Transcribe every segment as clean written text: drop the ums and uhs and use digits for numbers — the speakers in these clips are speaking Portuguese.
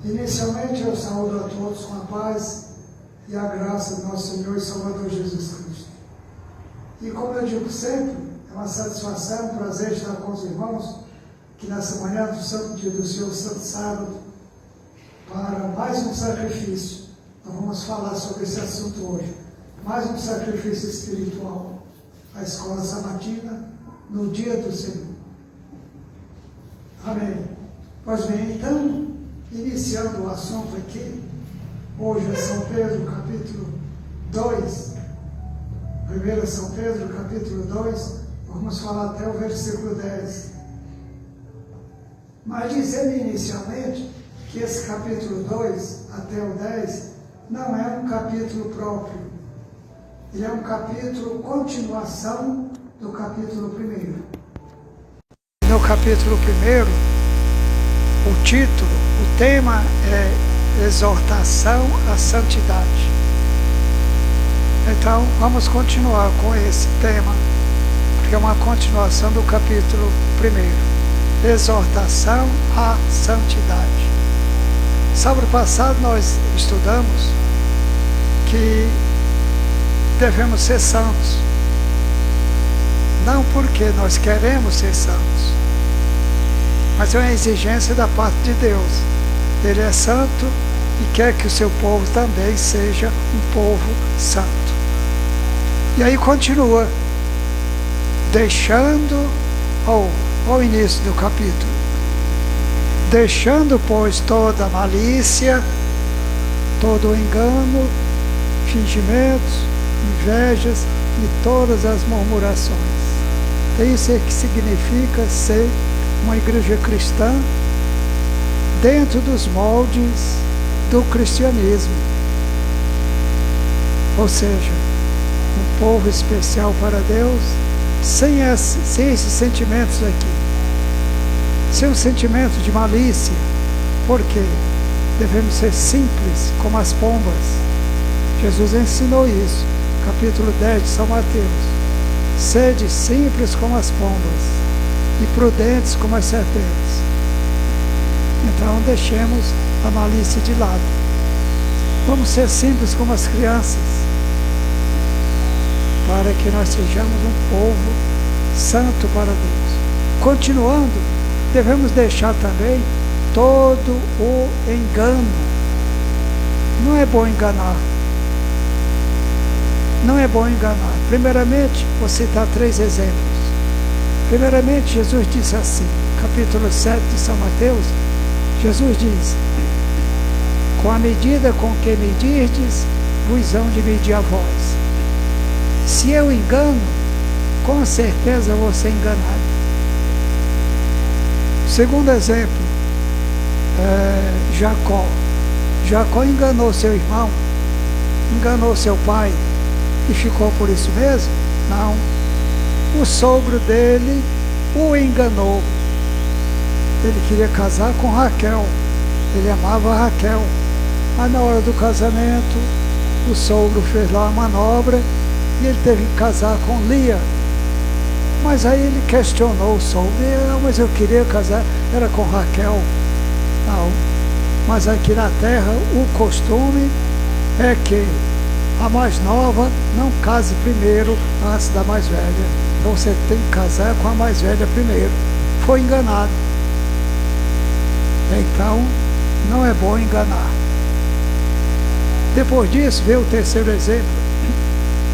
Inicialmente eu saúdo a todos com a paz e a graça do nosso Senhor e Salvador Jesus Cristo. E como eu digo sempre, é uma satisfação, um prazer estar com os irmãos, que nessa manhã do santo dia do Senhor, santo sábado, para mais um sacrifício. Nós vamos falar sobre esse assunto hoje. Mais um sacrifício espiritual. A escola sabatina no dia do Senhor. Amém. Pois bem, então, iniciando o assunto aqui, hoje é São Pedro, capítulo 2, 1 São Pedro, capítulo 2, vamos falar até o versículo 10. Mas dizendo inicialmente que esse capítulo 2 até o 10 não é um capítulo próprio, ele é um capítulo continuação do capítulo 1. No capítulo 1, o título, o tema é exortação à santidade. Então, vamos continuar com esse tema, porque é uma continuação do capítulo 1, exortação à santidade. Sábado passado nós estudamos que devemos ser santos, não porque nós queremos ser santos, mas é uma exigência da parte de Deus. Ele é santo e quer que o seu povo também seja um povo santo. E aí continua, deixando, ao início do capítulo, deixando, pois, toda malícia, todo o engano, fingimentos, invejas e todas as murmurações. Isso é que significa ser uma igreja cristã dentro dos moldes do cristianismo, ou seja, um povo especial para Deus, sem esses sentimentos aqui, sem o sentimento de malícia, porque devemos ser simples como as pombas. Jesus ensinou isso, capítulo 10 de São Mateus: sede simples como as pombas e prudentes como as serpentes. Então deixemos a malícia de lado. Vamos ser simples como as crianças, para que nós sejamos um povo santo para Deus. Continuando, devemos deixar também todo o engano. Não é bom enganar. Não é bom enganar. Primeiramente, vou citar 3 exemplos. Primeiramente, Jesus disse assim, capítulo 7 de São Mateus, Jesus diz: com a medida com que medirdes, vos hão de medir a vós. Se eu engano, com certeza vou ser enganado. Segundo exemplo, Jacó. Jacó enganou seu irmão, enganou seu pai, e ficou por isso mesmo? Não. O sogro dele o enganou. Ele queria casar com Raquel, ele amava Raquel, mas na hora do casamento o sogro fez lá uma manobra e ele teve que casar com Lia. Mas aí ele questionou o sogro: não, mas eu queria casar, era com Raquel. Não, mas aqui na terra o costume é que a mais nova não case primeiro antes da mais velha. Então você tem que casar com a mais velha primeiro. Foi enganado. Então não é bom enganar. Depois disso veio o terceiro exemplo.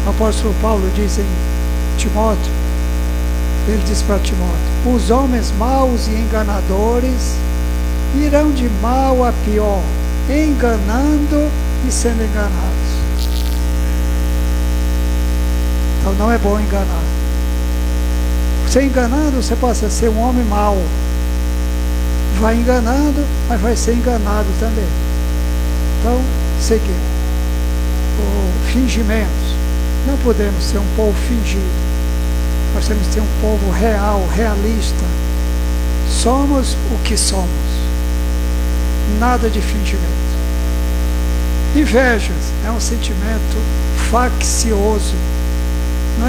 O apóstolo Paulo diz em Timóteo, ele diz para Timóteo: os homens maus e enganadores irão de mal a pior, enganando e sendo enganados. Então não é bom enganar. Você enganando, você passa a ser um homem mau. Vai enganando, mas vai ser enganado também. Então, seguindo. Fingimentos. Não podemos ser um povo fingido. Nós temos que ser um povo real, realista. Somos o que somos. Nada de fingimento. Invejas é um sentimento faccioso.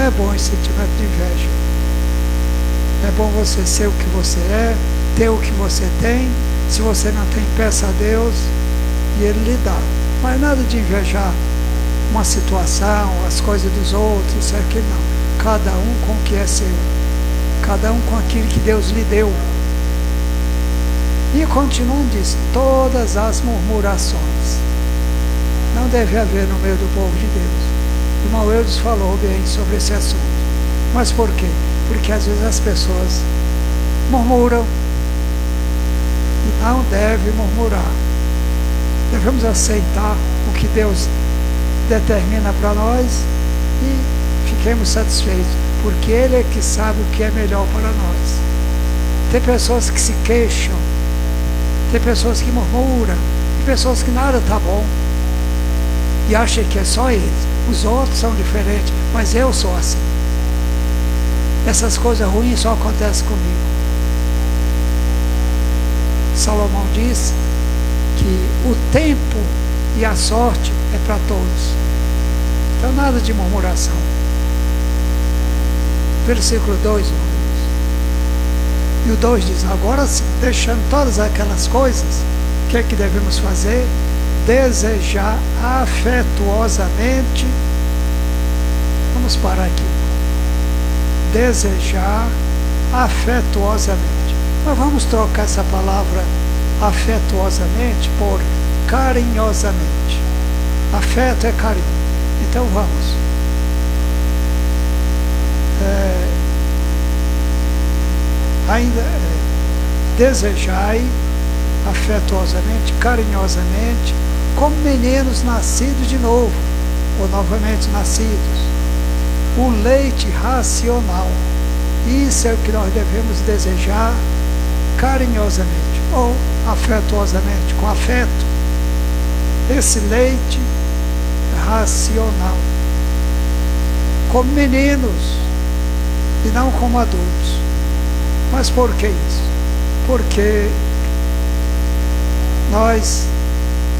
é bom esse sentimento de inveja. É bom você ser o que você é, ter o que você tem. Se você não tem, peça a Deus e Ele lhe dá. Mas nada de invejar uma situação, as coisas dos outros, isso aqui não. Cada um com o que é seu. Cada um com aquilo que Deus lhe deu. E continuando diz, todas as murmurações. Não deve haver no meio do povo de Deus. O irmão Eudes falou bem sobre esse assunto. Mas por quê? Porque às vezes as pessoas murmuram e não devem murmurar. Devemos aceitar o que Deus determina para nós e fiquemos satisfeitos, porque Ele é que sabe o que é melhor para nós. Tem pessoas que se queixam, tem pessoas que murmuram, tem pessoas que nada está bom e acham que é só eles. Os outros são diferentes, mas eu sou assim. Essas coisas ruins só acontecem comigo. Salomão diz que o tempo e a sorte é para todos. Então nada de murmuração. Versículo 2, e o 2 diz, agora sim, deixando todas aquelas coisas, o que é que devemos fazer? Desejar afetuosamente. Vamos parar aqui. Desejar afetuosamente. Mas vamos trocar essa palavra afetuosamente por carinhosamente. Afeto é carinho. Então vamos. Desejai afetuosamente, carinhosamente, como meninos nascidos de novo, ou novamente nascidos, o leite racional. Isso é o que nós devemos desejar carinhosamente, ou afetuosamente, com afeto. Esse leite racional, como meninos e não como adultos. Mas por que isso? Porque nós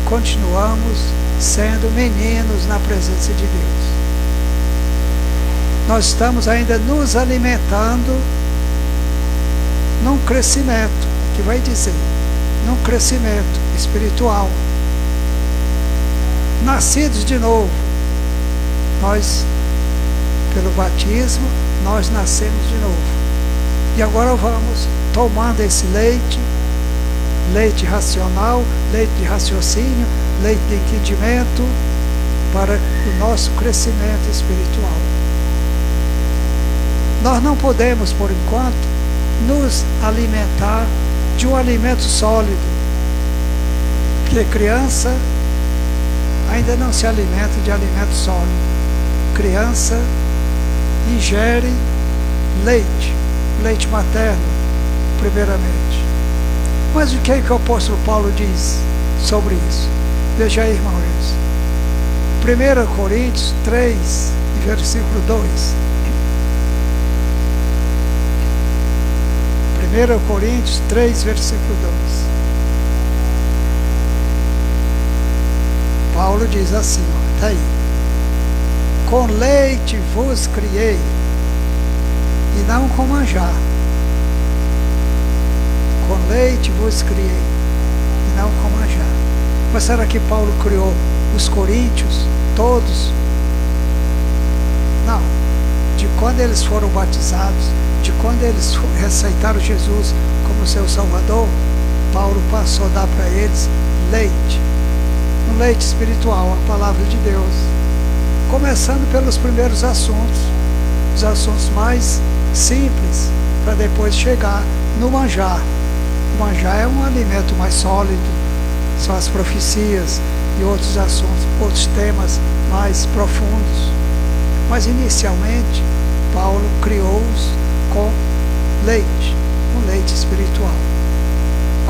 continuamos sendo meninos na presença de Deus. Nós estamos ainda nos alimentando num crescimento, que vai dizer, num crescimento espiritual. Nascidos de novo, nós, pelo batismo, nós nascemos de novo. E agora vamos tomando esse leite, leite racional, leite de raciocínio, leite de entendimento, para o nosso crescimento espiritual. Nós não podemos, por enquanto, nos alimentar de um alimento sólido, porque criança ainda não se alimenta de alimento sólido. Criança ingere leite, leite materno, primeiramente. Mas o que é que o apóstolo Paulo diz sobre isso? Veja aí, irmãos. 1 Coríntios 3, versículo 2. 1 Coríntios 3, versículo 2. Paulo diz assim, está aí. Com leite vos criei, e não com manjar. Com leite vos criei, e não com manjar. Mas será que Paulo criou os coríntios todos? Não. De quando eles foram batizados, de quando eles aceitaram Jesus como seu Salvador, Paulo passou a dar para eles leite. Um leite espiritual, a palavra de Deus. Começando pelos primeiros assuntos, os assuntos mais simples, para depois chegar no manjar. O manjar é um alimento mais sólido, são as profecias e outros assuntos, outros temas mais profundos. Mas inicialmente, Paulo criou-os com leite, um leite espiritual.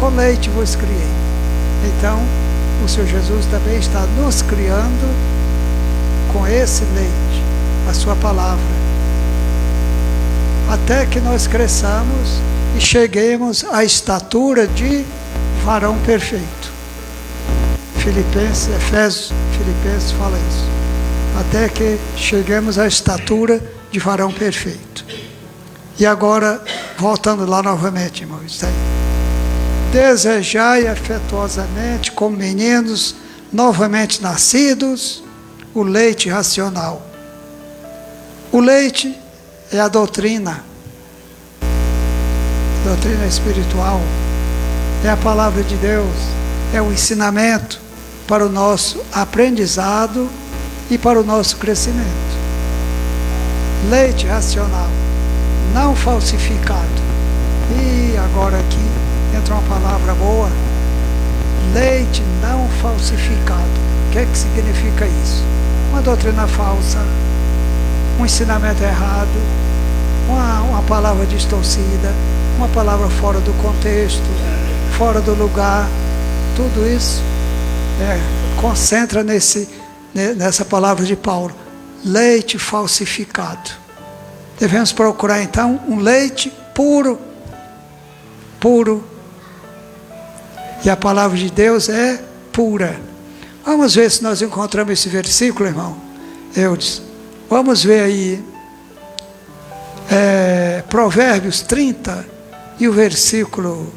Com leite vos criei. Então, o Senhor Jesus também está nos criando com esse leite, a sua palavra, até que nós cresçamos e cheguemos à estatura de varão perfeito. Filipenses fala isso. Até que cheguemos à estatura de varão perfeito. E agora, voltando lá novamente, irmãos, desejai afetuosamente como meninos novamente nascidos o leite racional. O leite é a doutrina espiritual, é a palavra de Deus, é o ensinamento para o nosso aprendizado e para o nosso crescimento. Leite racional, não falsificado. E agora aqui entra uma palavra boa: leite não falsificado. O que é que significa isso? Uma doutrina falsa, um ensinamento errado, uma palavra distorcida, uma palavra fora do contexto, fora do lugar. Tudo isso concentra nessa palavra de Paulo: leite falsificado. Devemos procurar então um leite puro. E a palavra de Deus é pura. Vamos ver se nós encontramos esse versículo, irmão Eudes. Vamos ver aí Provérbios 30 e o versículo,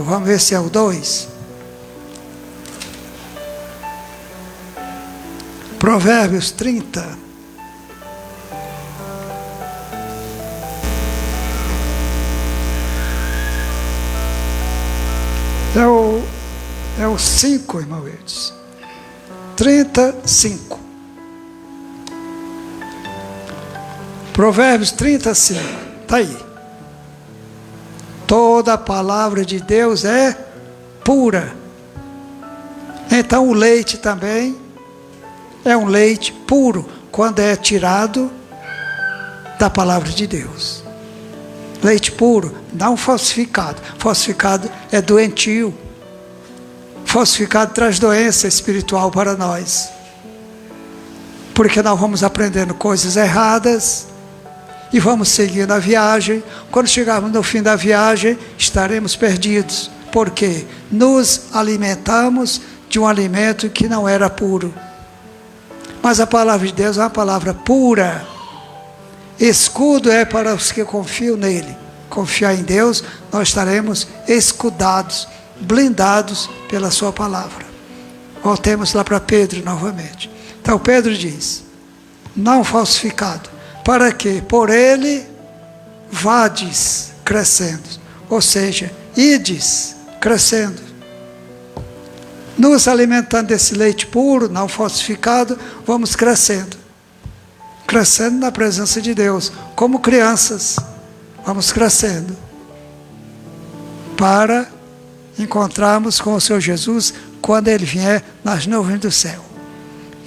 vamos ver se é o 2. Provérbios 30. É o 5, irmão Eudes. 35. Provérbios 35. Está aí. Toda a palavra de Deus é pura. Então o leite também é um leite puro quando é tirado da palavra de Deus. Leite puro, não falsificado. Falsificado é doentio. Falsificado traz doença espiritual para nós. Porque nós vamos aprendendo coisas erradas e vamos seguindo a viagem. Quando chegarmos no fim da viagem, estaremos perdidos. Porque nos alimentamos de um alimento que não era puro. Mas a palavra de Deus é uma palavra pura. Escudo é para os que confiam nele. Confiar em Deus, nós estaremos escudados, blindados pela sua palavra. Voltemos lá para Pedro novamente. Então Pedro diz: não falsificado, para que por ele vades crescendo, ou seja, ides crescendo, nos alimentando desse leite puro, não falsificado, vamos crescendo na presença de Deus, como crianças, vamos crescendo, para encontrarmos com o Senhor Jesus, quando Ele vier nas nuvens do céu.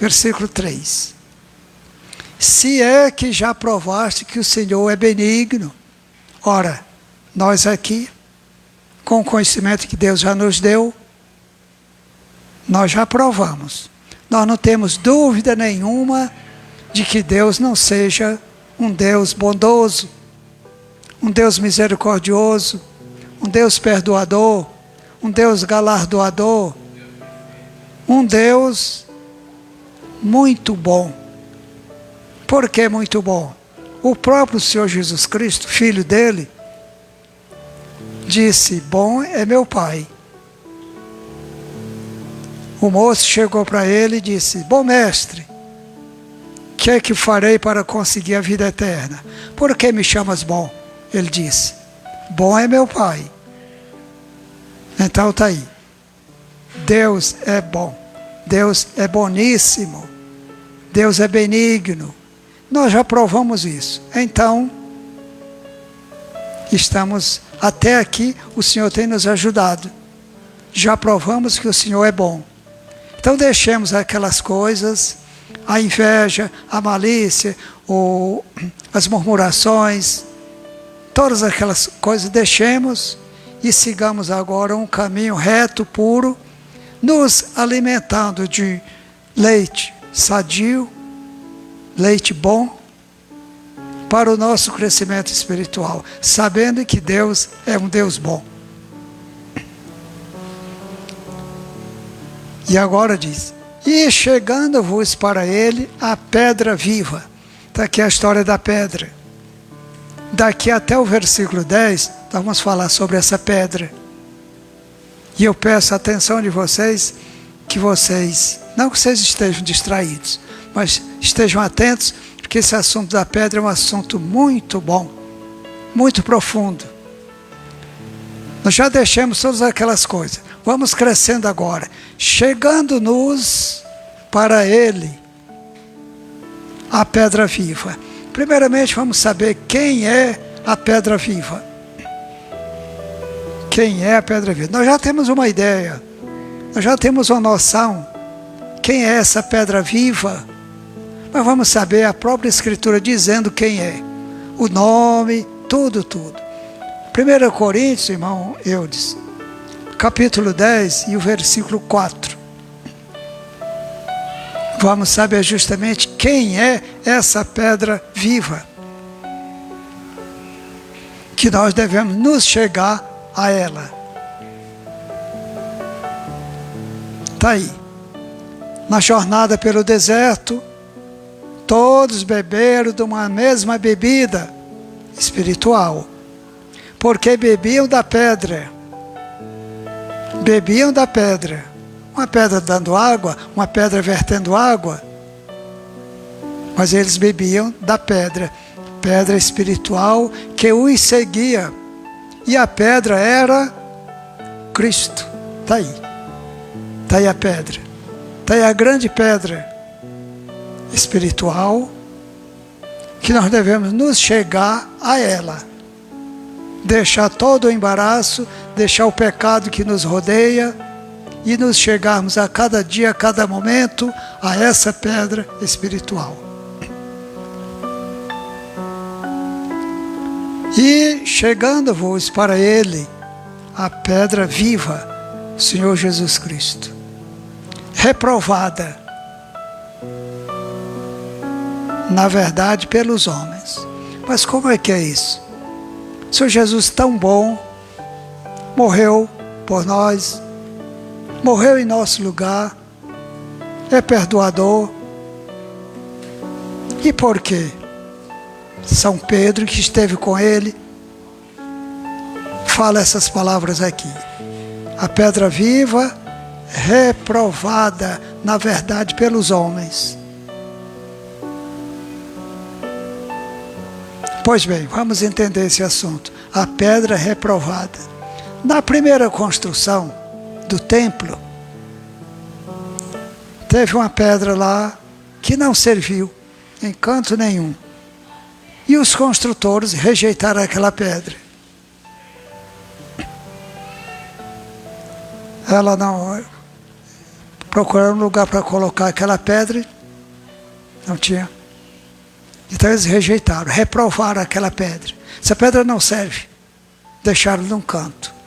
Versículo 3. Se é que já provaste que o Senhor é benigno. Ora, nós aqui, com o conhecimento que Deus já nos deu, nós já provamos. Nós não temos dúvida nenhuma de que Deus não seja um Deus bondoso, um Deus misericordioso, um Deus perdoador, um Deus galardoador, um Deus muito bom. Por que muito bom? O próprio Senhor Jesus Cristo, Filho dele, disse: bom é meu Pai. O moço chegou para ele e disse: bom mestre, que é que farei para conseguir a vida eterna? Por que me chamas bom? Ele disse: bom é meu Pai. Então está aí. Deus é bom. Deus é boníssimo. Deus é benigno. Nós já provamos isso. Então, estamos até aqui, o Senhor tem nos ajudado. Já provamos que o Senhor é bom. Então deixemos aquelas coisas, a inveja, a malícia, as murmurações, todas aquelas coisas deixemos e sigamos agora um caminho reto, puro, nos alimentando de leite sadio, leite bom, para o nosso crescimento espiritual, sabendo que Deus é um Deus bom. E agora diz: e chegando-vos para ele a pedra viva. Está aqui a história da pedra. Daqui até o versículo 10, nós vamos falar sobre essa pedra. E eu peço a atenção de vocês, não que vocês estejam distraídos, mas estejam atentos, porque esse assunto da pedra é um assunto muito bom, muito profundo. Nós já deixamos todas aquelas coisas. Vamos crescendo agora, chegando-nos para Ele, a pedra viva. Primeiramente, vamos saber quem é a pedra viva. Quem é a pedra viva? Nós já temos uma ideia, nós já temos uma noção. Quem é essa pedra viva? Mas vamos saber a própria Escritura dizendo quem é. O nome, tudo. 1 Coríntios, irmão Eudes, capítulo 10 e o versículo 4. Vamos saber justamente quem é essa pedra viva, que nós devemos nos chegar a ela. Está aí. Na jornada pelo deserto, todos beberam de uma mesma bebida espiritual, porque bebiam da pedra. Uma pedra dando água, uma pedra vertendo água, mas eles bebiam da pedra espiritual que os seguia, e a pedra era Cristo. Está aí a pedra, está aí a grande pedra espiritual, que nós devemos nos chegar a ela, deixar todo o embaraço, deixar o pecado que nos rodeia, e nos chegarmos a cada dia, a cada momento, a essa pedra espiritual. E chegando-vos para Ele, a pedra viva, Senhor Jesus Cristo, reprovada, na verdade, pelos homens. Mas como é que é isso? O Senhor Jesus tão bom, morreu por nós, morreu em nosso lugar, é perdoador. E por quê? São Pedro, que esteve com ele, fala essas palavras aqui. A pedra viva, reprovada, na verdade, pelos homens. Pois bem, vamos entender esse assunto. A pedra reprovada. Na primeira construção do templo, teve uma pedra lá que não serviu em canto nenhum, e os construtores rejeitaram aquela pedra. Ela não procuraram um lugar para colocar aquela pedra, não tinha. Então eles rejeitaram, reprovaram aquela pedra. Essa pedra não serve, deixaram num canto.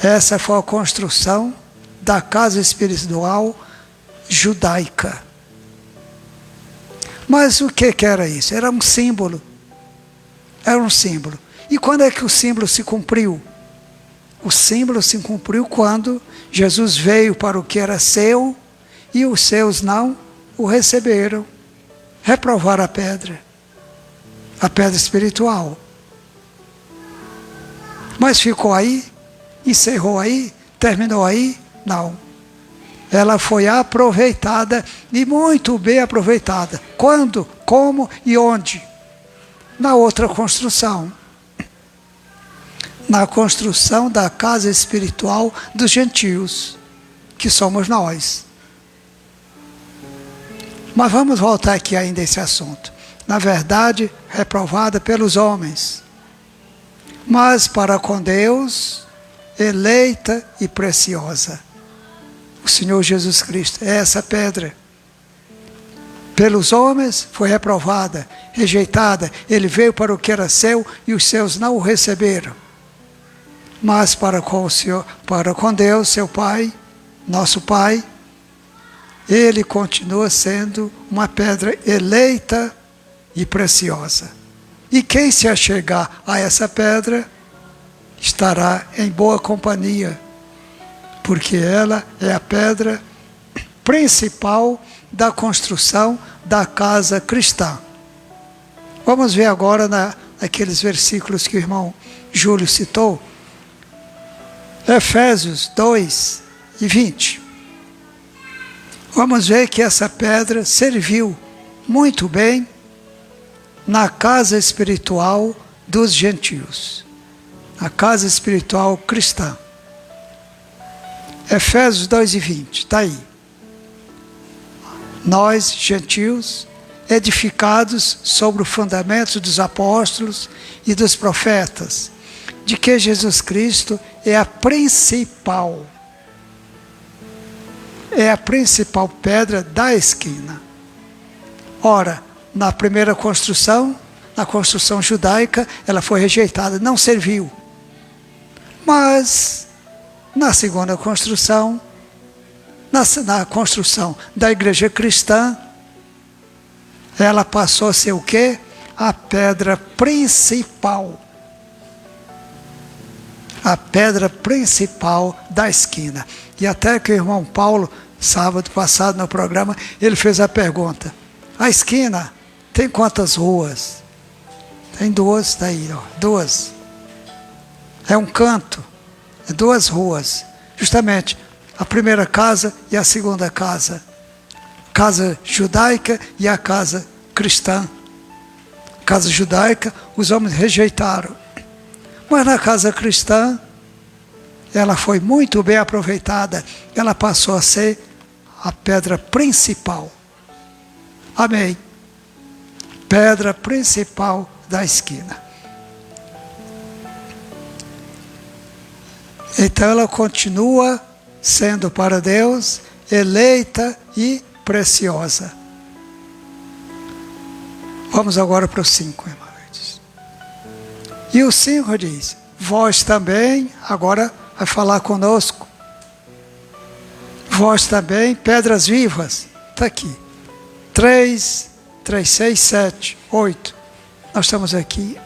Essa foi a construção da casa espiritual judaica. Mas o que era isso? Era um símbolo. Era um símbolo. E quando é que o símbolo se cumpriu? O símbolo se cumpriu quando Jesus veio para o que era seu e os seus não o receberam. Reprovaram a pedra espiritual. Mas ficou aí? Encerrou aí? Terminou aí? Não. Ela foi aproveitada, e muito bem aproveitada. Quando, como e onde? Na outra construção. Na construção da casa espiritual dos gentios, que somos nós. Mas vamos voltar aqui ainda a esse assunto. Na verdade, reprovada pelos homens, mas para com Deus, eleita e preciosa. O Senhor Jesus Cristo é essa pedra. Pelos homens foi reprovada, rejeitada. Ele veio para o que era seu e os seus não o receberam. Mas para com Deus, seu Pai, nosso Pai, Ele continua sendo uma pedra eleita e preciosa. E quem se achegar a essa pedra estará em boa companhia, porque ela é a pedra principal da construção da casa cristã. Vamos ver agora naqueles versículos que o irmão Júlio citou. Efésios 2 e 20. Vamos ver que essa pedra serviu muito bem na casa espiritual dos gentios, a casa espiritual cristã. Efésios 2 e 20, está aí. Nós, gentios, edificados sobre o fundamento dos apóstolos e dos profetas, de que Jesus Cristo é a principal pedra da esquina. Ora, na primeira construção, na construção judaica, ela foi rejeitada, não serviu. Mas, na segunda construção, na construção da igreja cristã, ela passou a ser o quê? A pedra principal. A pedra principal da esquina. E até que o irmão Paulo, sábado passado no programa, ele fez a pergunta: a esquina tem quantas ruas? Tem duas, está aí, ó, duas. É um canto, é duas ruas. Justamente, a primeira casa e a segunda casa. Casa judaica e a casa cristã. Casa judaica, os homens rejeitaram. Mas na casa cristã, ela foi muito bem aproveitada. Ela passou a ser a pedra principal. Amém. Pedra principal da esquina. Então ela continua sendo para Deus eleita e preciosa. Vamos agora para o 5, irmãos. E o 5 diz: vós também, agora vai falar conosco, vós também, pedras vivas, está aqui, 3, 6, 7, 8, nós estamos aqui,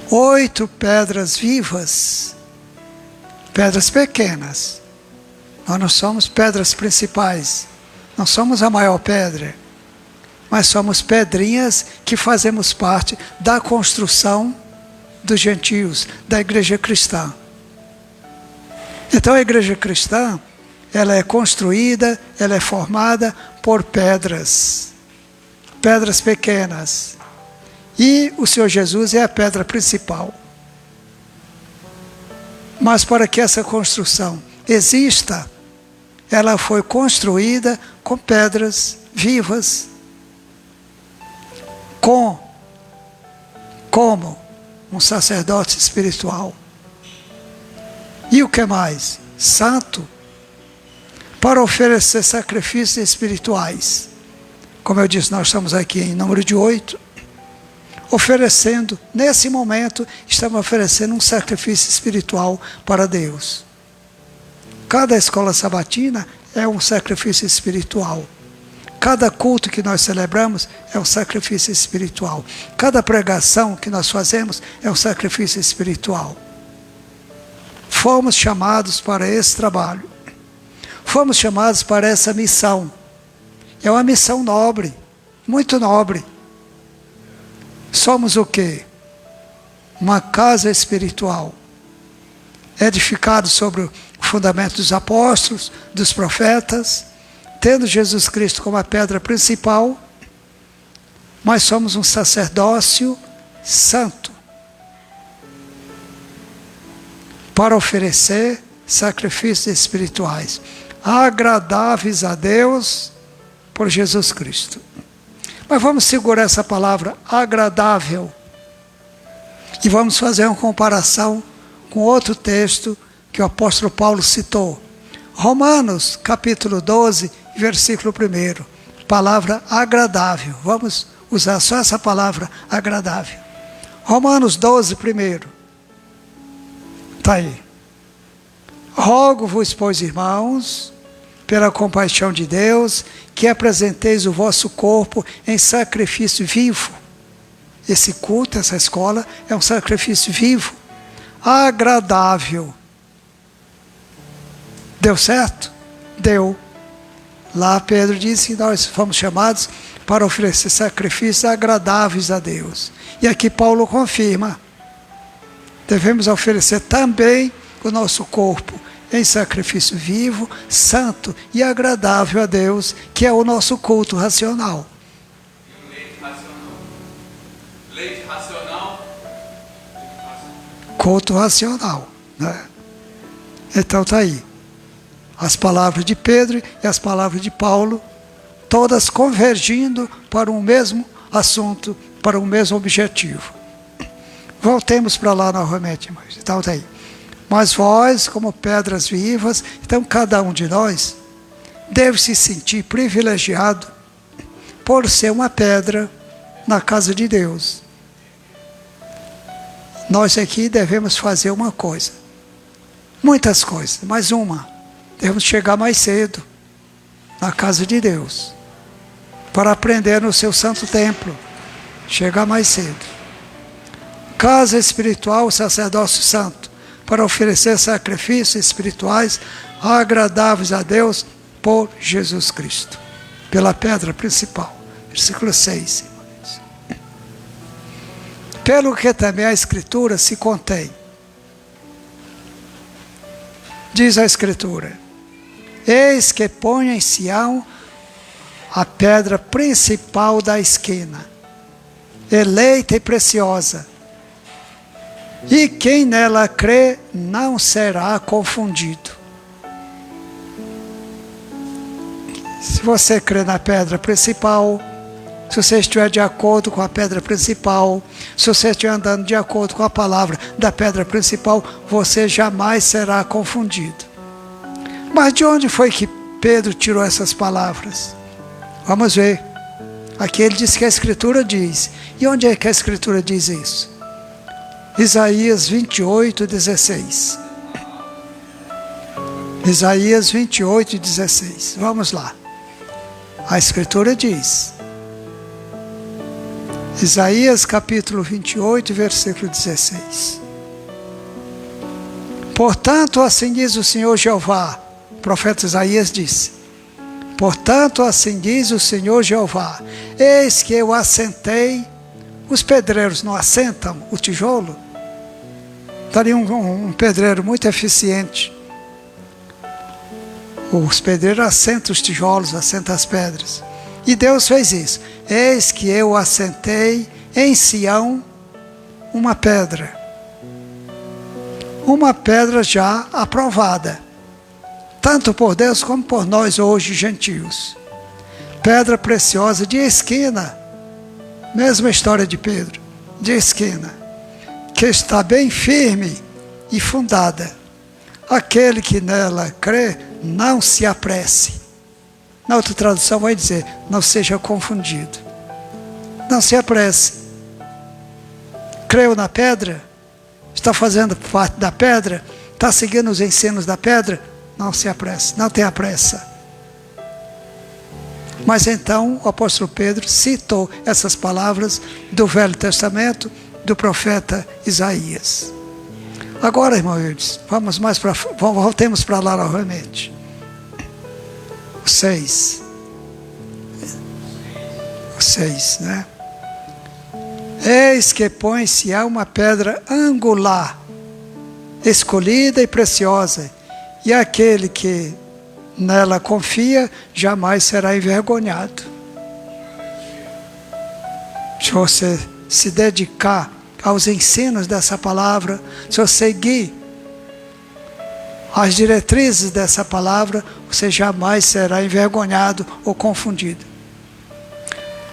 8 pedras vivas, pedras pequenas, nós não somos pedras principais, não somos a maior pedra, mas somos pedrinhas que fazemos parte da construção dos gentios, da igreja cristã. Então a igreja cristã, ela é construída, ela é formada por pedras, pedras pequenas. E o Senhor Jesus é a pedra principal. Mas para que essa construção exista, ela foi construída com pedras vivas, como um sacerdote espiritual. E o que mais? Santo, para oferecer sacrifícios espirituais. Como eu disse, nós estamos aqui em número de 8, oferecendo, nesse momento, estamos oferecendo um sacrifício espiritual para Deus. Cada escola sabatina é um sacrifício espiritual. Cada culto que nós celebramos é um sacrifício espiritual. Cada pregação que nós fazemos é um sacrifício espiritual. Fomos chamados para esse trabalho. Fomos chamados para essa missão. É uma missão nobre, muito nobre. Somos o quê? Uma casa espiritual, edificado sobre o fundamento dos apóstolos, dos profetas, tendo Jesus Cristo como a pedra principal, mas somos um sacerdócio santo, para oferecer sacrifícios espirituais, agradáveis a Deus por Jesus Cristo. Mas vamos segurar essa palavra agradável e vamos fazer uma comparação com outro texto que o apóstolo Paulo citou. Romanos, capítulo 12, versículo 1. Palavra agradável. Vamos usar só essa palavra agradável. Romanos 12, 1. Está aí. Rogo-vos, pois, irmãos, pela compaixão de Deus, que apresenteis o vosso corpo em sacrifício vivo. Esse culto, essa escola, é um sacrifício vivo, agradável. Deu certo? Deu. Lá Pedro disse que nós fomos chamados para oferecer sacrifícios agradáveis a Deus. E aqui Paulo confirma. Devemos oferecer também o nosso corpo em sacrifício vivo, santo e agradável a Deus, que é o nosso culto racional. Leite racional. Culto racional, né? Então está aí. As palavras de Pedro e as palavras de Paulo, todas convergindo para um mesmo assunto, para um mesmo objetivo. Voltemos para lá novamente, irmãos. Então está aí. Mas vós, como pedras vivas, então cada um de nós deve se sentir privilegiado por ser uma pedra na casa de Deus. Nós aqui devemos fazer uma coisa, muitas coisas, mas uma. Devemos chegar mais cedo na casa de Deus, para aprender no seu santo templo. Chegar mais cedo. Casa espiritual, sacerdócio santo, para oferecer sacrifícios espirituais agradáveis a Deus por Jesus Cristo, pela pedra principal. Versículo 6. Pelo que também a Escritura se contém. Diz a Escritura: eis que põe em Sião a pedra principal da esquina, eleita e preciosa, e quem nela crê não será confundido. Se você crê na pedra principal, se você estiver de acordo com a pedra principal, se você estiver andando de acordo com a palavra da pedra principal, você jamais será confundido. Mas de onde foi que Pedro tirou essas palavras? Vamos ver. Aqui ele diz que a Escritura diz. E onde é que a Escritura diz isso? Isaías 28, 16. Isaías 28, 16. Vamos lá. A Escritura diz. Isaías capítulo 28, versículo 16. Portanto, assim diz o Senhor Jeová. O profeta Isaías disse: portanto, assim diz o Senhor Jeová: eis que eu assentei. Os pedreiros não assentam o tijolo? Estaria um pedreiro muito eficiente. Os pedreiros assentam os tijolos, assentam as pedras. E Deus fez isso. Eis que eu assentei em Sião uma pedra. Uma pedra já aprovada, tanto por Deus como por nós hoje, gentios. Pedra preciosa de esquina. Mesma história de Pedro, de esquina, que está bem firme e fundada. Aquele que nela crê, não se apresse. Na outra tradução vai dizer: não seja confundido. Não se apresse. Creu na pedra? Está fazendo parte da pedra? Está seguindo os ensinos da pedra? Não se apresse, não tenha pressa. Mas então o apóstolo Pedro citou essas palavras do Velho Testamento, do profeta Isaías. Agora, irmãos, voltemos para lá novamente. O 6. O 6, né? Eis que põe-se uma pedra angular, escolhida e preciosa, e aquele que nela confia jamais será envergonhado. Se você se dedicar aos ensinos dessa palavra, se você seguir as diretrizes dessa palavra, você jamais será envergonhado ou confundido.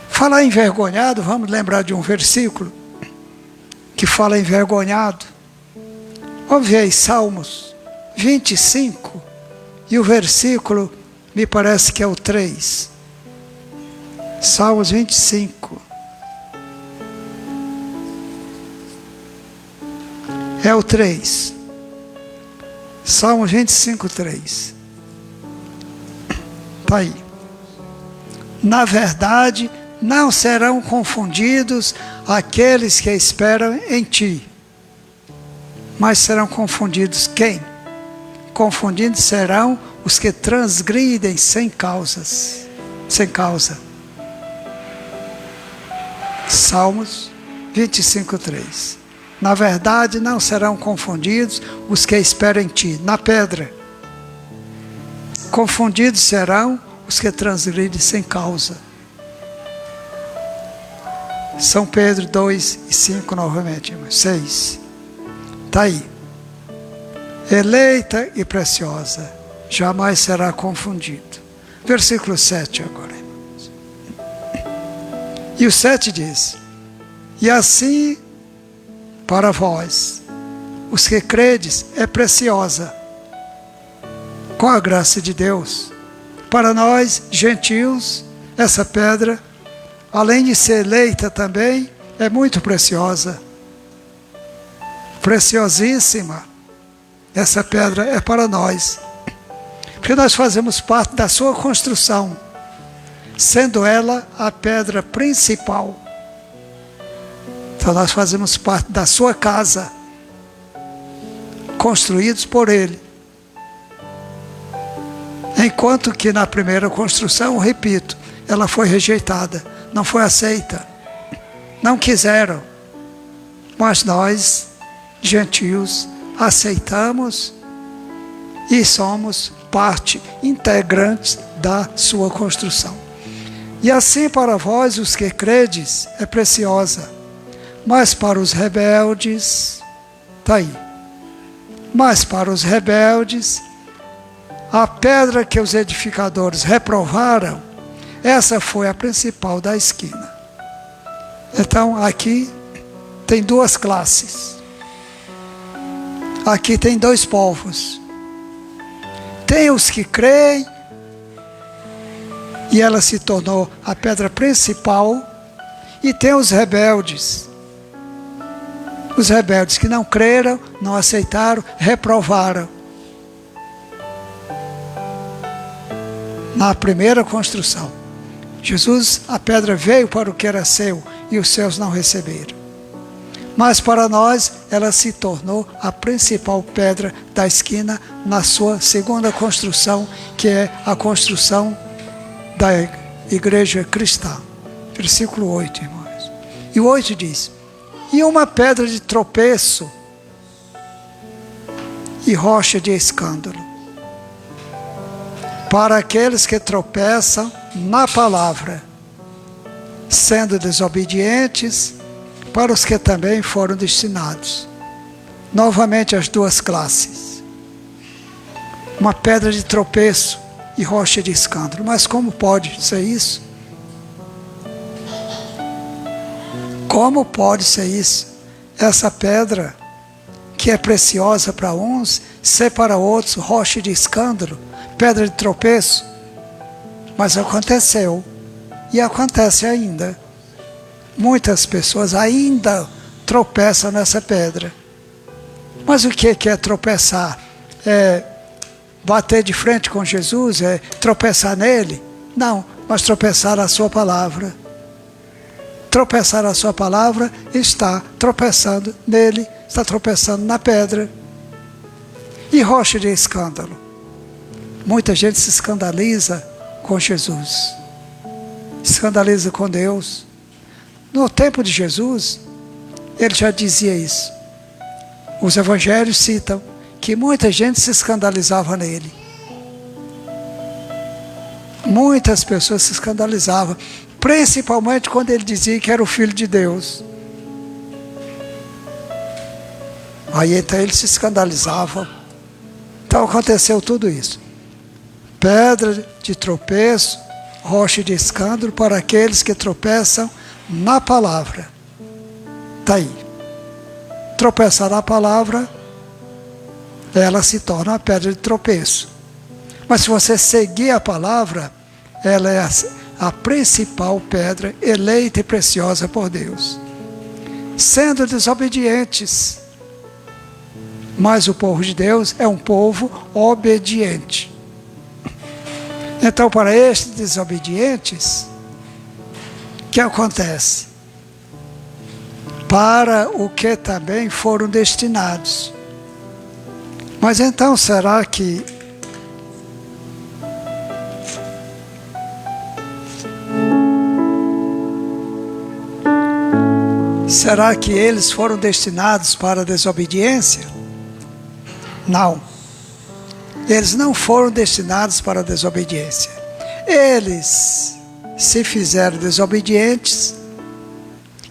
Falar envergonhado, vamos lembrar de um versículo que fala envergonhado. Vamos ver aí, Salmos 25, e o versículo me parece que é o 3. Salmos 25. É o 3. Salmos 25, 3. Está aí. Na verdade, não serão confundidos aqueles que esperam em ti. Mas serão confundidos quem? Confundidos serão os que transgridem sem causa. Salmos 25:3. Na verdade, não serão confundidos os que esperam em ti, na pedra. Confundidos serão os que transgridem sem causa. São Pedro 2:5 novamente, 6. Está aí. Eleita e preciosa, jamais será confundido. Versículo 7 agora, irmãos. E o 7 diz: e assim, para vós, os que credes, é preciosa, com a graça de Deus. Para nós, gentios, essa pedra, além de ser eleita também, é muito preciosa. Preciosíssima. Essa pedra é para nós. Porque nós fazemos parte da sua construção, sendo ela a pedra principal. Então nós fazemos parte da sua casa, construídos por Ele. Enquanto que na primeira construção, repito, ela foi rejeitada, não foi aceita, não quiseram. Mas nós, gentios, aceitamos e somos parte integrante da sua construção. E assim para vós, os que credes, é preciosa, mas para os rebeldes, está aí, mas para os rebeldes, a pedra que os edificadores reprovaram, essa foi a principal da esquina. Então aqui tem duas classes. Aqui tem dois povos. Tem os que creem, e ela se tornou a pedra principal, e tem os rebeldes. Os rebeldes que não creram, não aceitaram, reprovaram. Na primeira construção, Jesus, a pedra veio para o que era seu, e os seus não receberam. Mas para nós, ela se tornou a principal pedra da esquina na sua segunda construção, que é a construção da igreja cristã. Versículo 8, irmãos. E o 8 diz: e uma pedra de tropeço e rocha de escândalo, para aqueles que tropeçam na palavra, sendo desobedientes, para os que também foram destinados. Novamente as duas classes. Uma pedra de tropeço e rocha de escândalo. Mas como pode ser isso? Como pode ser isso? Essa pedra, que é preciosa para uns, ser para outros rocha de escândalo, pedra de tropeço. Mas aconteceu, e acontece ainda. Muitas pessoas ainda tropeçam nessa pedra. Mas o que é tropeçar? É bater de frente com Jesus? É tropeçar nele? Não, mas tropeçar na sua palavra. Tropeçar na sua palavra está tropeçando nele, está tropeçando na pedra. E rocha de escândalo? Muita gente se escandaliza com Jesus, escandaliza com Deus. No tempo de Jesus, ele já dizia isso. Os evangelhos citam que muita gente se escandalizava nele. Muitas pessoas se escandalizavam, principalmente quando ele dizia que era o Filho de Deus. Aí então eles se escandalizavam. Então aconteceu tudo isso. Pedra de tropeço, rocha de escândalo para aqueles que tropeçam na palavra. Está aí. Tropeçar na palavra, ela se torna a pedra de tropeço. Mas se você seguir a palavra, ela é a principal pedra, eleita e preciosa por Deus. Sendo desobedientes. Mas o povo de Deus é um povo obediente. Então, para estes desobedientes, o que acontece? Para o que também foram destinados. Mas então, será que Será que eles foram destinados para a desobediência? Não. Eles não foram destinados para a desobediência. Eles se fizeram desobedientes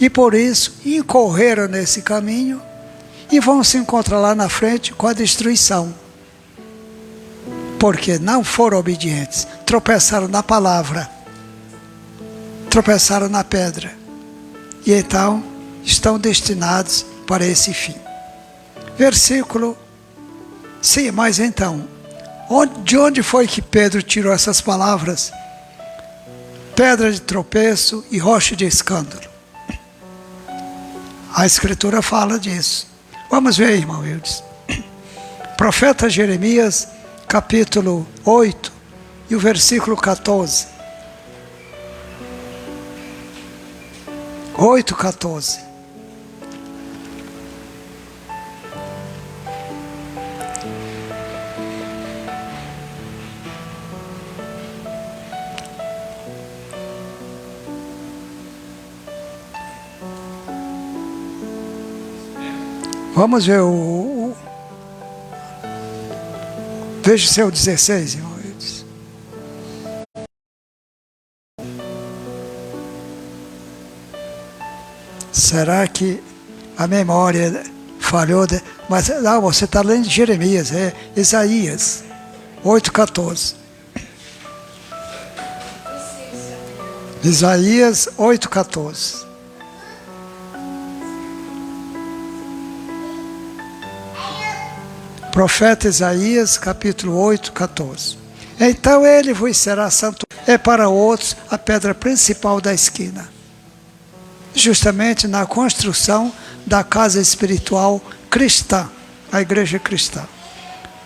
e por isso incorreram nesse caminho e vão se encontrar lá na frente com a destruição. Porque não foram obedientes, tropeçaram na palavra, tropeçaram na pedra e então estão destinados para esse fim. Versículo. Sim, mas então, de onde foi que Pedro tirou essas palavras? Pedra de tropeço e rocha de escândalo. A Escritura fala disso. Vamos ver, irmão Wildes. Profeta Jeremias, capítulo 8 e o versículo 14. 8:14. Vamos ver veja o seu 16, irmão. Será que a memória falhou? Mas não, você está lendo de Jeremias, é Isaías 8:14. Isaías 8:14. Profeta Isaías, capítulo 8:14. Então ele vos será santo, é para outros a pedra principal da esquina. Justamente na construção da casa espiritual cristã, a igreja cristã.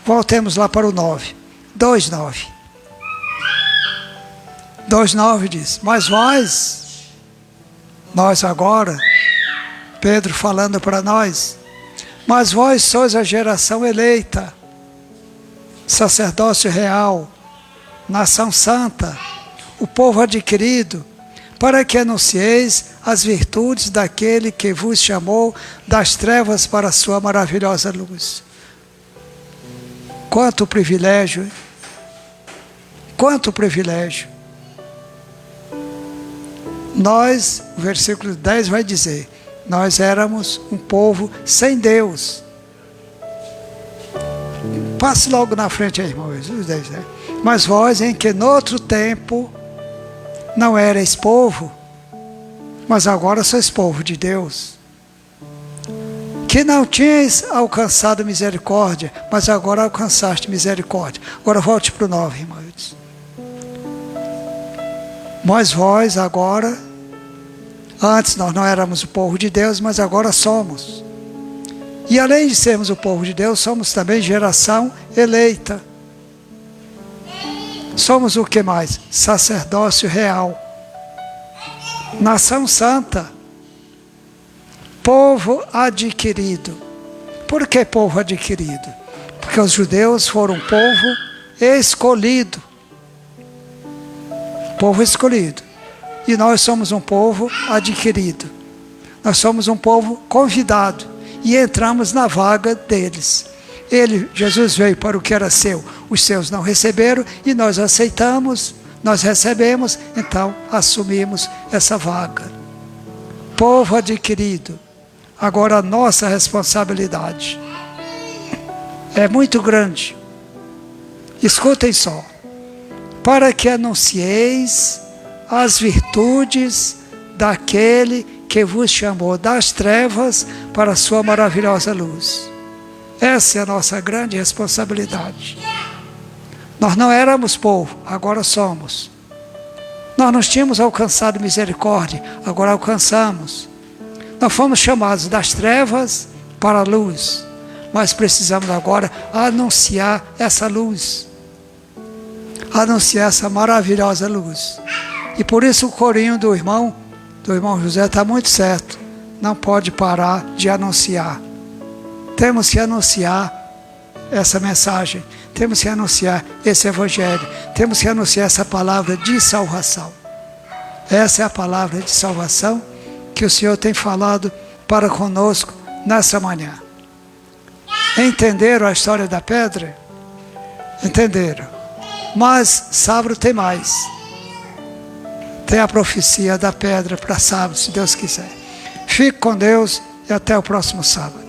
Voltemos lá para o 9, 2:9. 2:9 diz, mas nós agora, Pedro falando para nós, mas vós sois a geração eleita, sacerdócio real, nação santa, o povo adquirido, para que anuncieis as virtudes daquele que vos chamou das trevas para a sua maravilhosa luz. Quanto privilégio, hein? Quanto privilégio. Nós, o versículo 10 vai dizer, nós éramos um povo sem Deus. Passe logo na frente aí, irmão. Mas vós, em que noutro tempo não erais povo, mas agora sois povo de Deus. Que não tinhais alcançado misericórdia, mas agora alcançaste misericórdia. Agora volte para o 9, irmãos. Mas vós agora, antes nós não éramos o povo de Deus, mas agora somos. E além de sermos o povo de Deus, somos também geração eleita. Somos o que mais? Sacerdócio real. Nação santa. Povo adquirido. Por que povo adquirido? Porque os judeus foram um povo escolhido. Povo escolhido. E nós somos um povo adquirido. Nós somos um povo convidado. E entramos na vaga deles. Jesus veio para o que era seu. Os seus não receberam e nós aceitamos, nós recebemos, então assumimos essa vaga. Povo adquirido. Agora a nossa responsabilidade é muito grande. Escutem só. Para que anuncieis as virtudes daquele que vos chamou das trevas para a sua maravilhosa luz. Essa é a nossa grande responsabilidade. Nós não éramos povo, agora somos. Nós não tínhamos alcançado misericórdia, agora alcançamos. Nós fomos chamados das trevas para a luz, mas precisamos agora anunciar essa luz. Anunciar essa maravilhosa luz. E por isso o corinho do irmão José está muito certo. Não pode parar de anunciar. Temos que anunciar essa mensagem. Temos que anunciar esse evangelho. Temos que anunciar essa palavra de salvação. Essa é a palavra de salvação que o Senhor tem falado para conosco nessa manhã. Entenderam a história da pedra? Entenderam. Mas sábado tem mais. Tem a profecia da pedra para sábado, se Deus quiser. Fique com Deus e até o próximo sábado.